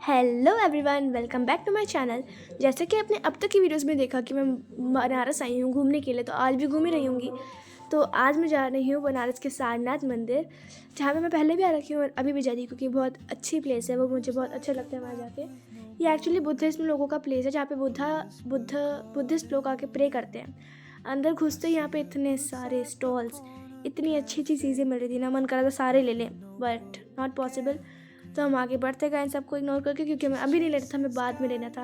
Hello everyone, welcome back to my channel. जैसे कि आपने अब तक की वीडियोस में देखा कि मैं बनारस आई हूँ घूमने के लिए, तो आज भी घूम ही रही हूँगी। तो आज मैं जा रही हूँ बनारस के सारनाथ मंदिर, जहाँ पे मैं पहले भी आ रखी हूँ और अभी भी जा रही हूँ, क्योंकि बहुत अच्छी प्लेस है वो। मुझे बहुत अच्छा लगता है वहाँ जाके। ये एक्चुअली बुद्धिस्ट लोगों का प्लेस है, जहाँ पे बुद्धिस्ट लोग आके प्रे करते हैं। अंदर घुसते ही यहाँ पे इतने सारे स्टॉल्स, इतनी अच्छी अच्छी चीज़ें मिल रही थी ना, मन करा था सारे ले लें, बट नॉट पॉसिबल। तो हम आगे बढ़ते गए इन सबको इग्नोर करके, क्योंकि हमें अभी नहीं लेना था, हमें बाद में लेना था।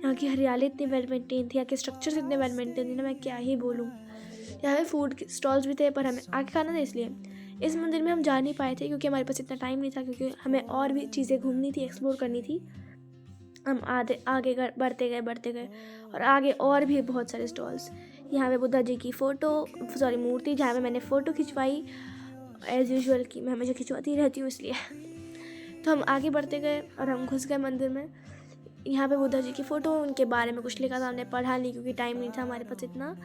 यहाँ की हरियाली इतनी वेल मेंटेन थी, यहाँ के स्ट्रक्चर्स इतने वेल मेंटेन थे ना, मैं क्या ही बोलूँ। यहाँ पे फूड स्टॉल्स भी थे, पर हमें आगे खाना था, इसलिए इस मंदिर में हम जा नहीं पाए थे, क्योंकि हमारे पास इतना टाइम नहीं था, क्योंकि हमें और भी चीज़ें घूमनी थी, एक्सप्लोर करनी थी। हम आगे बढ़ते गए और आगे और भी बहुत सारे स्टॉल्स। यहाँ पे बुद्धा जी की मूर्ति, जहाँ पे मैंने फ़ोटो खिंचवाई एज़ यूजुअल कि मैं हमेशा खिंचवाती रहती हूँ, इसलिए। तो हम आगे बढ़ते गए और हम घुस गए मंदिर में। यहाँ पे बुद्धा जी की फ़ोटो, उनके बारे में कुछ लिखा था, हमने पढ़ा नहीं क्योंकि टाइम नहीं था हमारे पास इतना।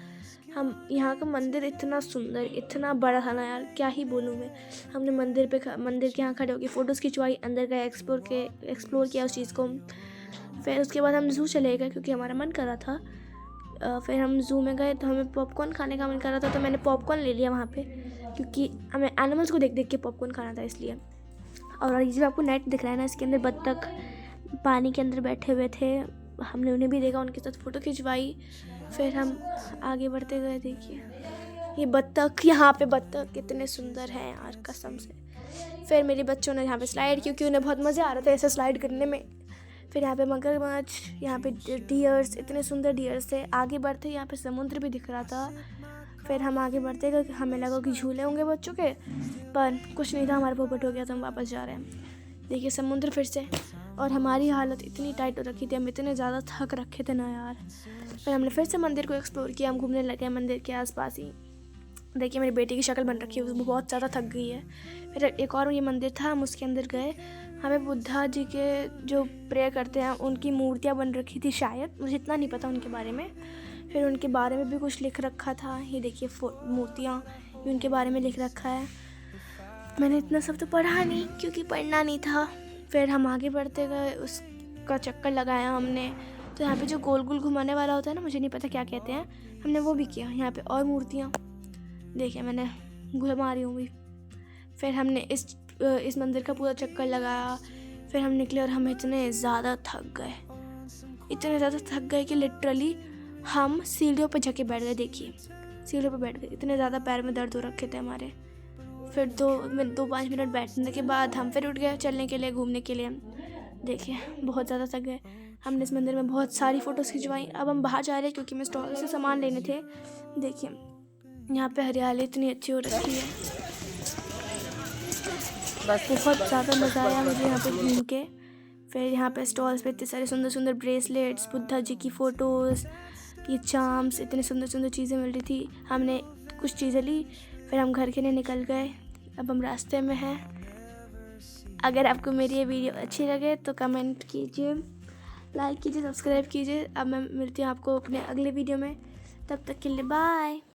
हम यहाँ का मंदिर इतना सुंदर, इतना बड़ा था ना यार, क्या ही बोलूँ मैं। हमने मंदिर के यहाँ खड़े होकर फ़ोटोज़ खिंचवाई, अंदर गए, एक्सप्लोर किया उस चीज़ को। फिर उसके बाद हम ज़ू चले गए, क्योंकि हमारा मन कर रहा था। फिर हम ज़ू में गए तो हमें पॉपकॉर्न खाने का मन कर रहा था, तो मैंने पॉपकॉर्न ले लिया वहाँ पे, क्योंकि हमें एनिमल्स को देख देख के पॉपकॉर्न खाना था, इसलिए। और ये जो आपको नेट दिख रहा है ना, इसके अंदर बत्तख पानी के अंदर बैठे हुए थे, हमने उन्हें भी देखा, उनके साथ फ़ोटो खिंचवाई। फिर हम आगे बढ़ते गए। देखिए ये बत्तख, यहाँ पे बत्तख कितने सुंदर हैं यार, कसम से। फिर मेरे बच्चों ने यहाँ पे स्लाइड, क्योंकि उन्हें बहुत मज़ा आ रहा था ऐसे स्लाइड करने में। फिर यहाँ पे मगरमच्छ, यहाँ पे डियर्स, इतने सुंदर डियर्स थे। आगे बढ़ते यहाँ पे समुद्र भी दिख रहा था। फिर हम आगे बढ़ते गए, हमें लगा कि झूले होंगे बच्चों के, पर कुछ नहीं था, हमारा पोपट हो गया, तो हम वापस जा रहे हैं। देखिए समुद्र फिर से, और हमारी हालत इतनी टाइट हो रखी थी, हम इतने ज़्यादा थक रखे थे ना यार। फिर हमने फिर से मंदिर को एक्सप्लोर किया, हम घूमने लगे मंदिर के आसपास ही। देखिए मेरी बेटी की शक्ल बन रखी है, वो बहुत ज़्यादा थक गई है। फिर एक और ये मंदिर था, हम उसके अंदर गए। हमें बुद्धा जी के जो प्रे करते हैं उनकी मूर्तियाँ बन रखी थी शायद, मुझे इतना नहीं पता उनके बारे में। फिर उनके बारे में भी कुछ लिख रखा था, ये देखिए मूर्तियाँ भी उनके बारे में लिख रखा है। मैंने इतना सब तो पढ़ा नहीं, क्योंकि पढ़ना नहीं था। फिर हम आगे बढ़ते गए, उसका चक्कर लगाया हमने। तो यहाँ पे जो गोल गोल घुमाने वाला होता है ना, मुझे नहीं पता क्या कहते हैं, हमने वो भी किया। यहाँ पे और मूर्तियाँ देखिए, मैंने घुमा रही हूँ भी। फिर हमने इस मंदिर का पूरा चक्कर लगाया। फिर हम निकले और हम इतने ज़्यादा थक गए कि लिटरली हम सीढ़ियों पर जाके बैठ गए। देखिए सीढ़ियों पर बैठ गए, इतने ज़्यादा पैर में दर्द हो रखे थे हमारे। फिर 2-5 मिनट बैठने के बाद हम फिर उठ गए चलने के लिए, घूमने के लिए। देखिए बहुत ज़्यादा थक गए। हमने इस मंदिर में बहुत सारी फ़ोटोज़ खिंचवाई। अब हम बाहर जा रहे हैं, क्योंकि मैं स्टॉल से सामान लेने थे। देखिए यहाँ पे हरियाली इतनी अच्छी हो रखी है, बहुत ज़्यादा मज़ा आया मुझे यहाँ पे घूम के। फिर यहाँ पे स्टॉल्स पे इतने सारे सुंदर सुंदर ब्रेसलेट्स, बुद्धा जी की फ़ोटोज़, ये चार्म्स, इतनी सुंदर सुंदर चीज़ें मिल रही थी। हमने कुछ चीज़ें ली, फिर हम घर के लिए निकल गए। अब हम रास्ते में हैं। अगर आपको मेरी ये वीडियो अच्छी लगे तो कमेंट कीजिए, लाइक कीजिए, सब्सक्राइब कीजिए। अब मैं मिलती हूँ आपको अपने अगले वीडियो में, तब तक के लिए बाय।